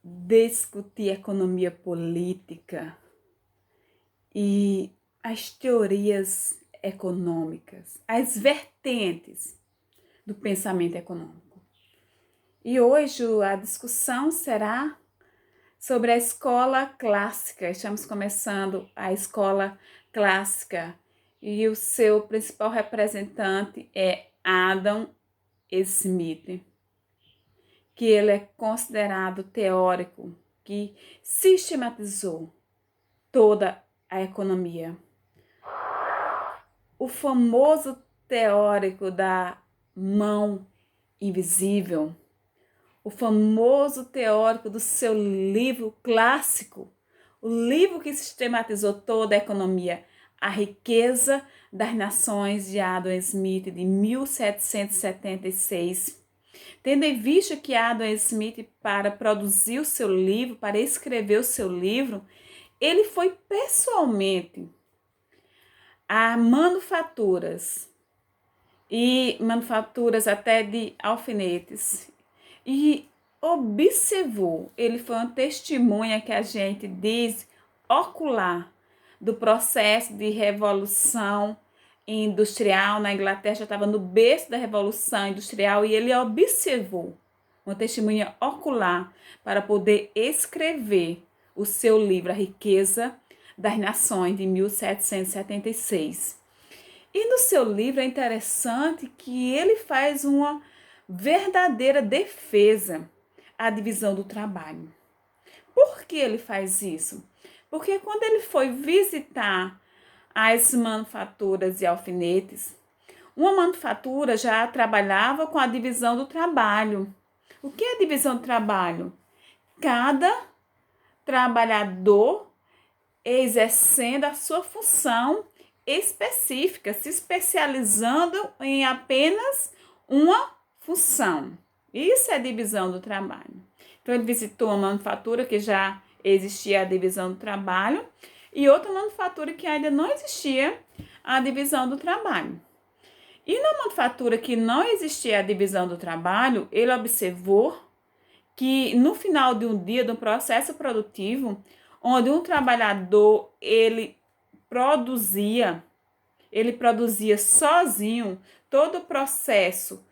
discutir economia política e as teorias econômicas, as vertentes do pensamento econômico. E hoje a discussão será sobre a escola clássica. Estamos começando a escola clássica e o seu principal representante é Adam Smith, que ele é considerado teórico que sistematizou toda a economia. O famoso teórico da mão invisível, o famoso teórico do seu livro clássico, o livro que sistematizou toda a economia, A Riqueza das Nações, de Adam Smith, de 1776. Tendo em vista que Adam Smith, para produzir o seu livro, para escrever o seu livro, ele foi pessoalmente a manufaturas até de alfinetes e observou, ele foi uma testemunha que a gente diz ocular do processo de revolução industrial na Inglaterra. Já estava no berço da revolução industrial e ele observou, uma testemunha ocular, para poder escrever o seu livro A Riqueza das Nações, de 1776. E no seu livro é interessante que ele faz uma verdadeira defesa à divisão do trabalho. Por que ele faz isso? Porque quando ele foi visitar as manufaturas de alfinetes, uma manufatura já trabalhava com a divisão do trabalho. O que é a divisão do trabalho? Cada trabalhador exercendo a sua função específica, se especializando em apenas uma função. Isso é divisão do trabalho. Então, ele visitou uma manufatura que já existia a divisão do trabalho e outra manufatura que ainda não existia a divisão do trabalho. E na manufatura que não existia a divisão do trabalho, ele observou que no final de um dia, de um processo produtivo, onde um trabalhador ele produzia sozinho todo o processo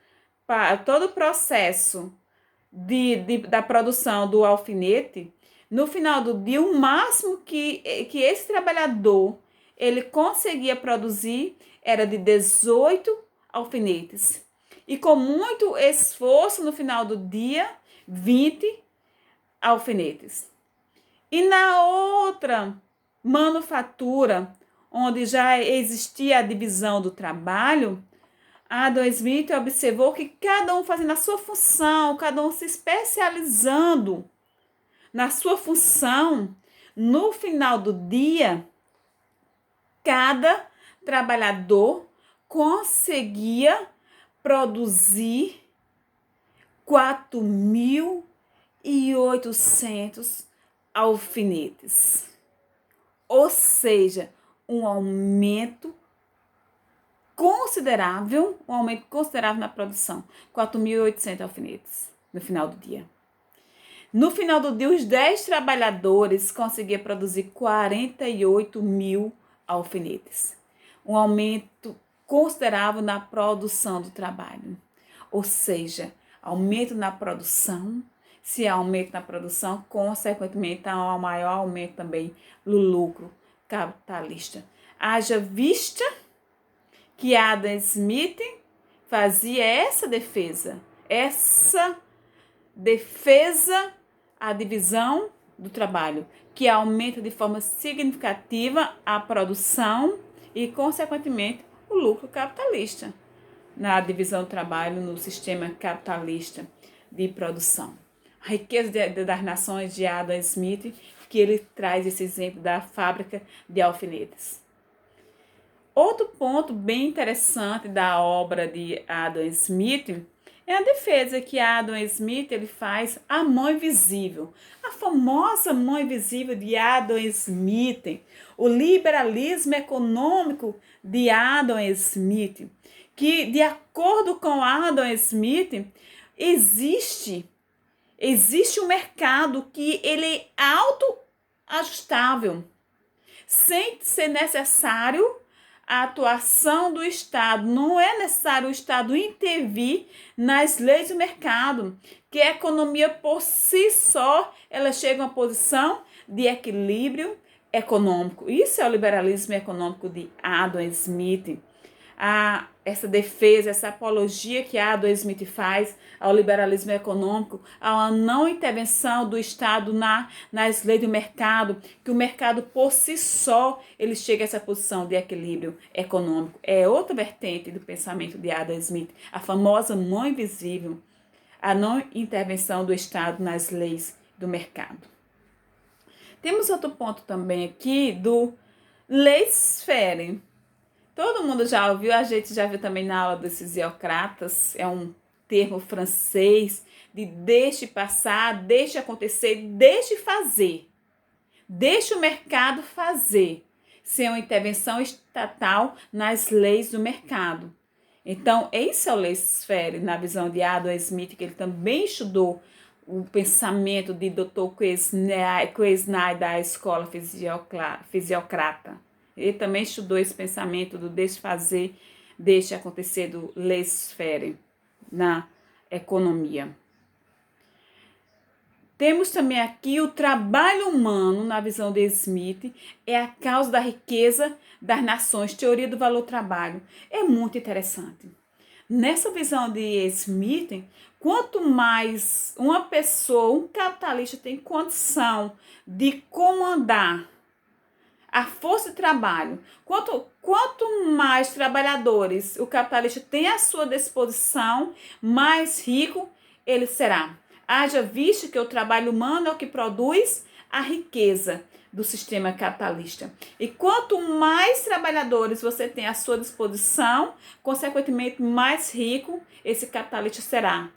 da produção do alfinete. No final do dia, o máximo que esse trabalhador ele conseguia produzir era de 18 alfinetes. E com muito esforço, no final do dia, 20 alfinetes. E na outra manufatura, onde já existia a divisão do trabalho, Adam Smith observou que cada um fazendo a sua função, cada um se especializando na sua função, no final do dia, cada trabalhador conseguia produzir 4.800 alfinetes. Ou seja, um aumento considerável na produção. 4.800 alfinetes no final do dia. No final do dia, os 10 trabalhadores conseguiam produzir 48.000 alfinetes. Um aumento considerável na produção do trabalho. Ou seja, aumento na produção. Se há aumento na produção, consequentemente há um maior aumento também no lucro capitalista. Haja vista que Adam Smith fazia essa defesa à divisão do trabalho, que aumenta de forma significativa a produção e, consequentemente, o lucro capitalista na divisão do trabalho no sistema capitalista de produção. A Riqueza das Nações, de Adam Smith, que ele traz esse exemplo da fábrica de alfinetes. Outro ponto bem interessante da obra de Adam Smith é a defesa que Adam Smith ele faz à mão invisível. A famosa mão invisível de Adam Smith, o liberalismo econômico de Adam Smith, que, de acordo com Adam Smith, existe Existe um mercado que ele é autoajustável, sem ser necessário a atuação do Estado. Não é necessário o Estado intervir nas leis do mercado, que a economia por si só, ela chega a uma posição de equilíbrio econômico. Isso é o liberalismo econômico de Adam Smith. Essa defesa, essa apologia que Adam Smith faz ao liberalismo econômico, à não intervenção do Estado nas leis do mercado, que o mercado por si só ele chega a essa posição de equilíbrio econômico. É outra vertente do pensamento de Adam Smith, a famosa mão invisível, a não intervenção do Estado nas leis do mercado. Temos outro ponto também aqui do laissez-faire. Todo mundo já ouviu, a gente já viu também na aula dos fisiocratas, é um termo francês de deixe passar, deixe acontecer, deixe fazer. Deixe o mercado fazer, sem uma intervenção estatal nas leis do mercado. Então, esse é o laissez-faire, na visão de Adam Smith, que ele também estudou o pensamento de Dr. Quesnay da escola fisiocrata. Ele também estudou esse pensamento do deixe fazer, deixe acontecer, do laissez-faire na economia. Temos também aqui o trabalho humano, na visão de Smith, é a causa da riqueza das nações, teoria do valor trabalho. É muito interessante. Nessa visão de Smith, quanto mais uma pessoa, um capitalista tem condição de comandar a força de trabalho, quanto mais trabalhadores o capitalista tem à sua disposição, mais rico ele será. Haja visto que o trabalho humano é o que produz a riqueza do sistema capitalista. E quanto mais trabalhadores você tem à sua disposição, consequentemente mais rico esse capitalista será.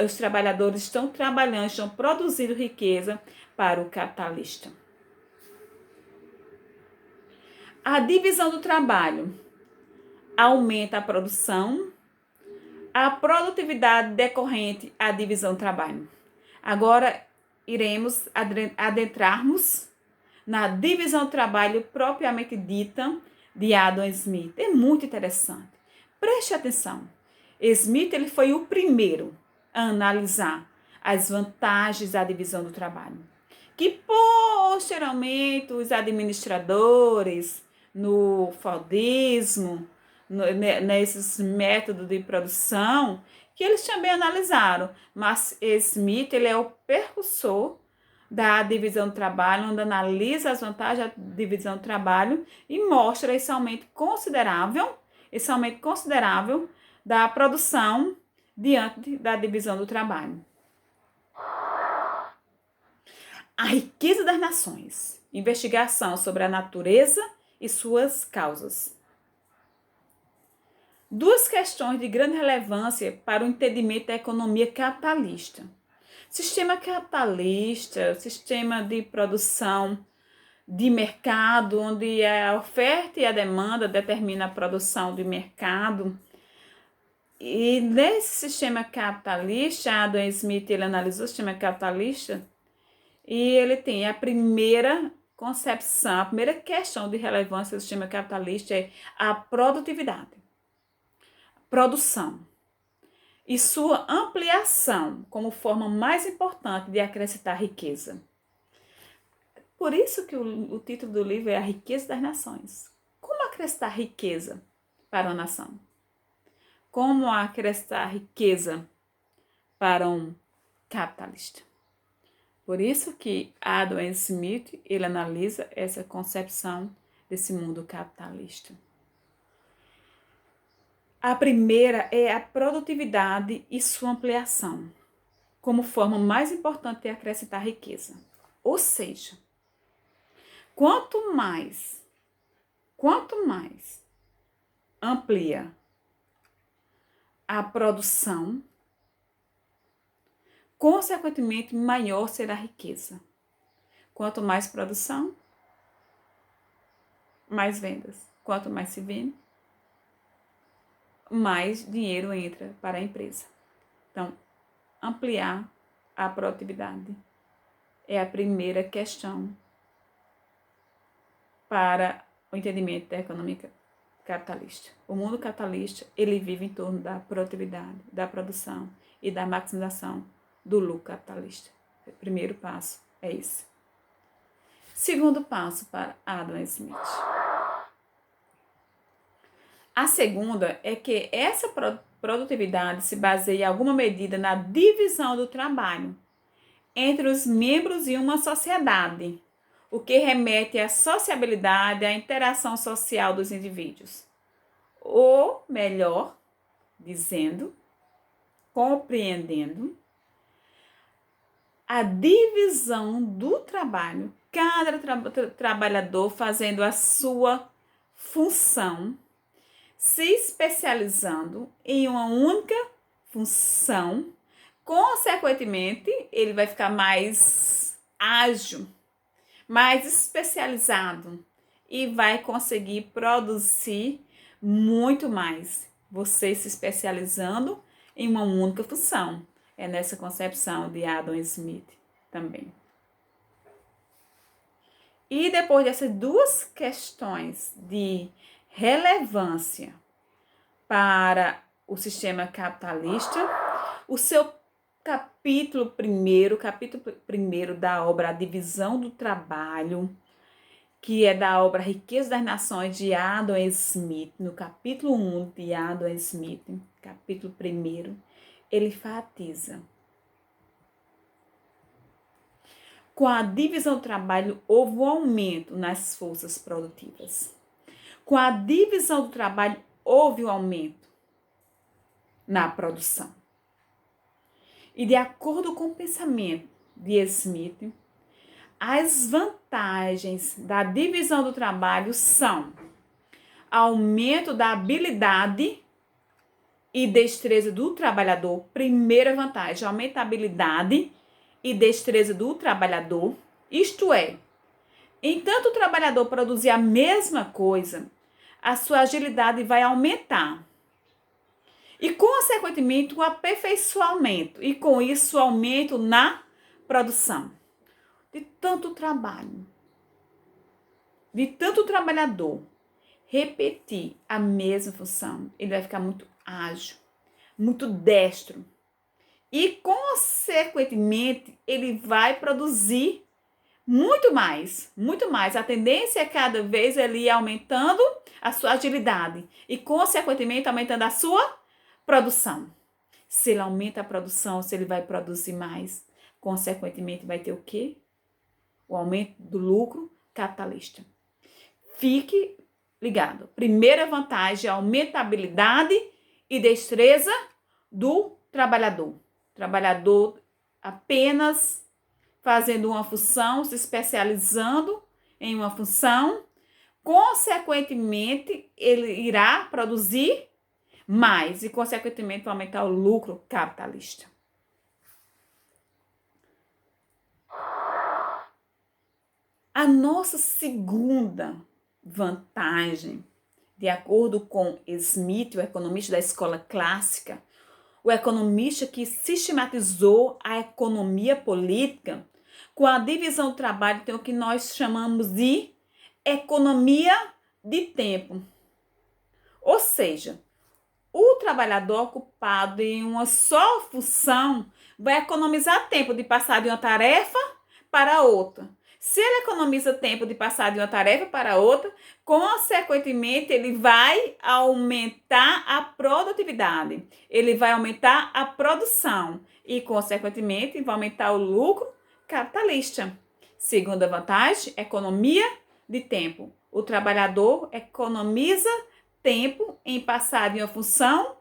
Os trabalhadores estão trabalhando, estão produzindo riqueza para o capitalista. A divisão do trabalho aumenta a produção, a produtividade decorrente à divisão do trabalho. Agora iremos adentrarmos na divisão do trabalho propriamente dita de Adam Smith. É muito interessante. Preste atenção. Smith ele foi o primeiro a analisar as vantagens da divisão do trabalho, que posteriormente os administradores no Fordismo, nesses métodos de produção, que eles também analisaram. Mas Smith ele é o precursor da divisão do trabalho, onde analisa as vantagens da divisão do trabalho e mostra esse aumento considerável da produção diante da divisão do trabalho. A riqueza das nações. Investigação sobre a natureza e suas causas. Duas questões de grande relevância para o entendimento da economia capitalista. Sistema capitalista, sistema de produção de mercado, onde a oferta e a demanda determinam a produção de mercado. E nesse sistema capitalista, Adam Smith ele analisou o sistema capitalista e ele tem a primeira concepção, a primeira questão de relevância do sistema capitalista é a produtividade, produção e sua ampliação como forma mais importante de acrescentar riqueza. Por isso que o título do livro é A Riqueza das Nações. Como acrescentar riqueza para uma nação? Como acrescentar riqueza para um capitalista? Por isso que Adam Smith ele analisa essa concepção desse mundo capitalista. A primeira é a produtividade e sua ampliação, como forma mais importante de acrescentar riqueza. Ou seja, quanto mais amplia a produção, consequentemente, maior será a riqueza. Quanto mais produção, mais vendas. Quanto mais se vende, mais dinheiro entra para a empresa. Então, ampliar a produtividade. É a primeira questão para o entendimento da economia capitalista. O mundo capitalista, ele vive em torno da produtividade, da produção e da maximização do lucro capitalista. O primeiro passo é esse. Segundo passo para Adam Smith. A segunda é que essa produtividade se baseia em alguma medida na divisão do trabalho entre os membros de uma sociedade, o que remete à sociabilidade, à interação social dos indivíduos. Ou, melhor dizendo, compreendendo a divisão do trabalho, cada trabalhador fazendo a sua função, se especializando em uma única função. Consequentemente, ele vai ficar mais ágil, mais especializado e vai conseguir produzir muito mais. Você se especializando em uma única função. É nessa concepção de Adam Smith também. E depois dessas duas questões de relevância para o sistema capitalista, o seu capítulo primeiro da obra A Divisão do Trabalho, que é da obra Riqueza das Nações de Adam Smith, no capítulo 1 de Adam Smith, capítulo 1, ele enfatiza: com a divisão do trabalho, houve um aumento nas forças produtivas. Com a divisão do trabalho, houve um aumento na produção. E de acordo com o pensamento de Smith, as vantagens da divisão do trabalho são aumento da habilidade e destreza do trabalhador. Primeira vantagem, aumenta a habilidade e destreza do trabalhador. Isto é, enquanto o trabalhador produzir a mesma coisa, a sua agilidade vai aumentar. E, consequentemente, o aperfeiçoamento. E, com isso, o aumento na produção. De tanto trabalho, de tanto trabalhador repetir a mesma função, ele vai ficar muito ágil, muito destro. E, consequentemente, ele vai produzir muito mais, muito mais. A tendência é cada vez ele ir aumentando a sua agilidade e, consequentemente, aumentando a sua produção. Se ele aumenta a produção, se ele vai produzir mais, consequentemente vai ter o quê? O aumento do lucro capitalista. Fique ligado. Primeira vantagem, aumenta a habilidade e destreza do trabalhador. Trabalhador apenas fazendo uma função, se especializando em uma função, consequentemente, ele irá produzir mais e, consequentemente, vai aumentar o lucro capitalista. A nossa segunda vantagem, de acordo com Smith, o economista da escola clássica, o economista que sistematizou a economia política, com a divisão do trabalho tem o que nós chamamos de economia de tempo. Ou seja, o trabalhador ocupado em uma só função vai economizar tempo de passar de uma tarefa para outra. Se ele economiza tempo de passar de uma tarefa para outra, consequentemente, ele vai aumentar a produtividade, ele vai aumentar a produção e, consequentemente, vai aumentar o lucro capitalista. Segunda vantagem, economia de tempo. O trabalhador economiza tempo em passar de uma função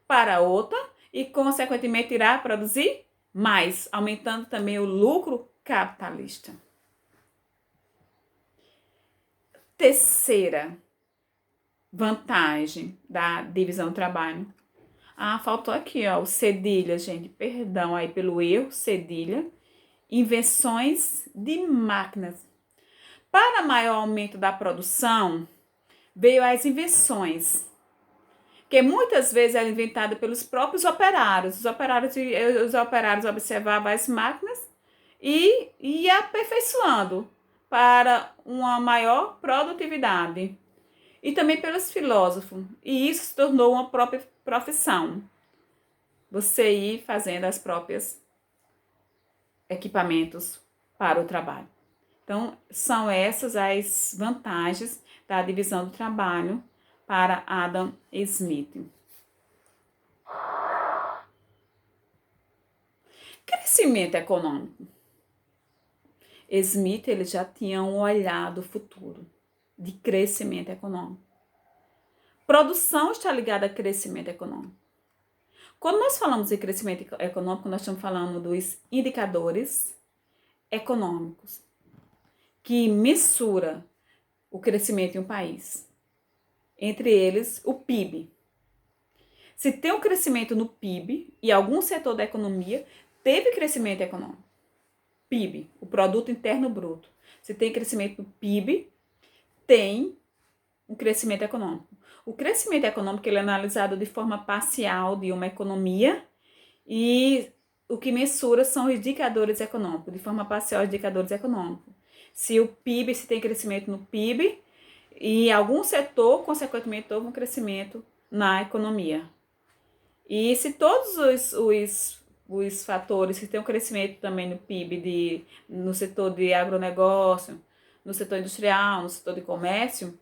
para outra e, consequentemente, irá produzir mais, aumentando também o lucro capitalista. Terceira vantagem da divisão do trabalho. Faltou aqui, ó, o cedilha, gente. Perdão aí pelo erro, cedilha. Invenções de máquinas. Para maior aumento da produção, veio as invenções que muitas vezes era inventada pelos próprios operários. Os operários observavam as máquinas e ia aperfeiçoando para uma maior produtividade. E também pelos filósofos. E isso se tornou uma própria profissão. Você ir fazendo as próprias equipamentos para o trabalho. Então, são essas as vantagens da divisão do trabalho para Adam Smith. Crescimento econômico. Smith ele já tinha um olhar do futuro de crescimento econômico. Produção está ligada a crescimento econômico. Quando nós falamos de crescimento econômico, nós estamos falando dos indicadores econômicos que mensura o crescimento em um país. Entre eles, o PIB. Se tem um crescimento no PIB e algum setor da economia teve crescimento econômico. PIB, o Produto Interno Bruto. Se tem crescimento no PIB, tem um crescimento econômico. O crescimento econômico ele é analisado de forma parcial de uma economia e o que mensura são os indicadores econômicos, de forma parcial os indicadores econômicos. Se o PIB, se tem crescimento no PIB e algum setor, consequentemente, houve um crescimento na economia. E se todos os fatores que têm um crescimento também no PIB, no setor de agronegócio, no setor industrial, no setor de comércio,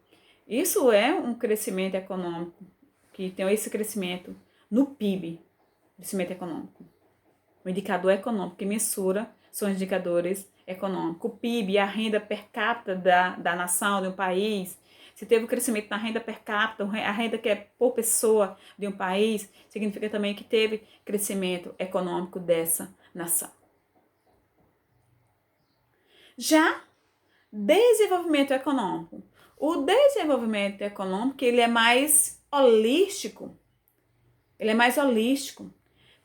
isso é um crescimento econômico, que tem esse crescimento no PIB, crescimento econômico. O indicador econômico que mensura são os indicadores econômicos. O PIB, a renda per capita da nação, de um país. Se teve um crescimento na renda per capita, a renda que é por pessoa de um país, significa também que teve crescimento econômico dessa nação. Já desenvolvimento econômico. O desenvolvimento econômico ele é mais holístico. Ele é mais holístico.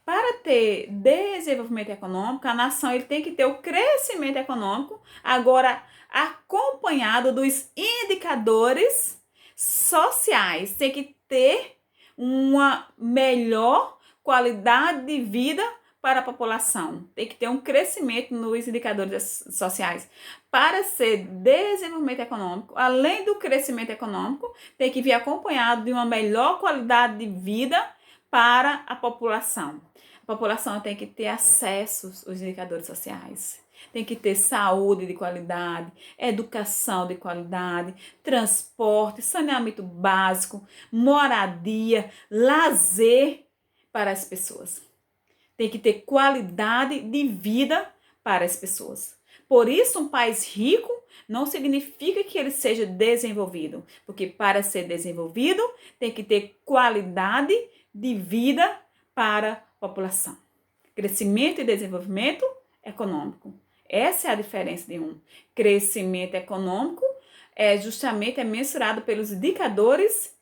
Para ter desenvolvimento econômico, a nação ele tem que ter o crescimento econômico, agora acompanhado dos indicadores sociais. Tem que ter uma melhor qualidade de vida para a população. Tem que ter um crescimento nos indicadores sociais. Para ser desenvolvimento econômico, além do crescimento econômico, tem que vir acompanhado de uma melhor qualidade de vida para a população. A população tem que ter acesso aos indicadores sociais. Tem que ter saúde de qualidade, educação de qualidade, transporte, saneamento básico, moradia, lazer para as pessoas. Tem que ter qualidade de vida para as pessoas. Por isso, um país rico não significa que ele seja desenvolvido, porque para ser desenvolvido tem que ter qualidade de vida para a população. Crescimento e desenvolvimento econômico. Essa é a diferença de um. Crescimento econômico é mensurado pelos indicadores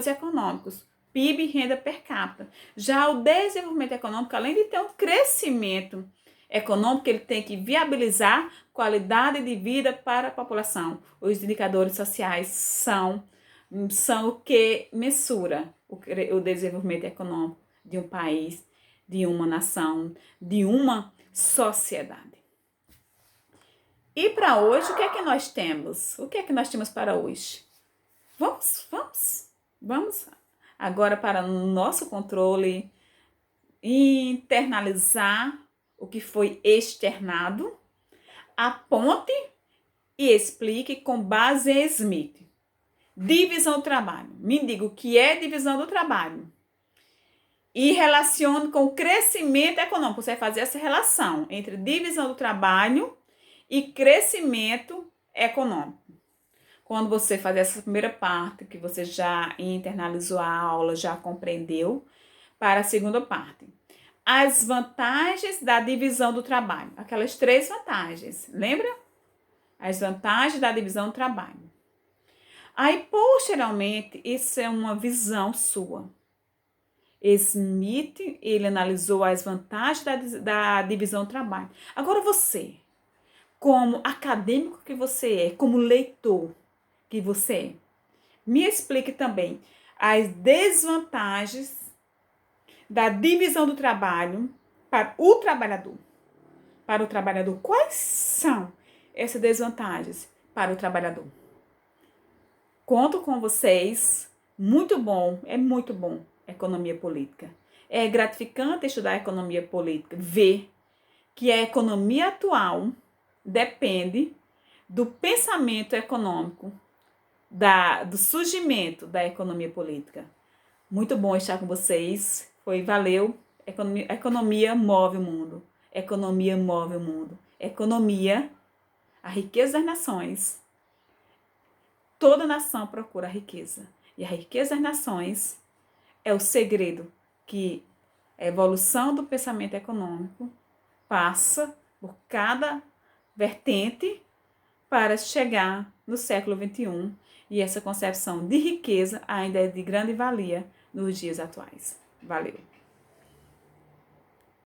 econômicos. PIB e renda per capita. Já o desenvolvimento econômico, além de ter um crescimento econômico, ele tem que viabilizar qualidade de vida para a população. Os indicadores sociais são o que mensura o desenvolvimento econômico de um país, de uma nação, de uma sociedade. E para hoje, o que é que nós temos? O que é que nós temos para hoje? Vamos agora para o nosso controle, internalizar o que foi externado, aponte e explique com base em Smith. Divisão do trabalho. Me diga o que é divisão do trabalho. E relacione com o crescimento econômico. Você vai fazer essa relação entre divisão do trabalho e crescimento econômico. Quando você fazer essa primeira parte, que você já internalizou a aula, já compreendeu, para a segunda parte. As vantagens da divisão do trabalho. Aquelas 3 vantagens, lembra? As vantagens da divisão do trabalho. Aí, posteriormente, isso é uma visão sua. Smith, ele analisou as vantagens da divisão do trabalho. Agora você, como acadêmico que você é, como leitor que você é, me explique também as desvantagens da divisão do trabalho para o trabalhador. Para o trabalhador, quais são essas desvantagens para o trabalhador? Conto com vocês. Muito bom, é muito bom economia política. É gratificante estudar economia política, ver que a economia atual depende do pensamento econômico, do surgimento da economia política. Muito bom estar com vocês. Valeu. Economia move o mundo. Economia move o mundo. Economia, a riqueza das nações. Toda nação procura a riqueza. E a riqueza das nações é o segredo que a evolução do pensamento econômico passa por cada vertente para chegar no século XXI. E essa concepção de riqueza ainda é de grande valia nos dias atuais. Valeu!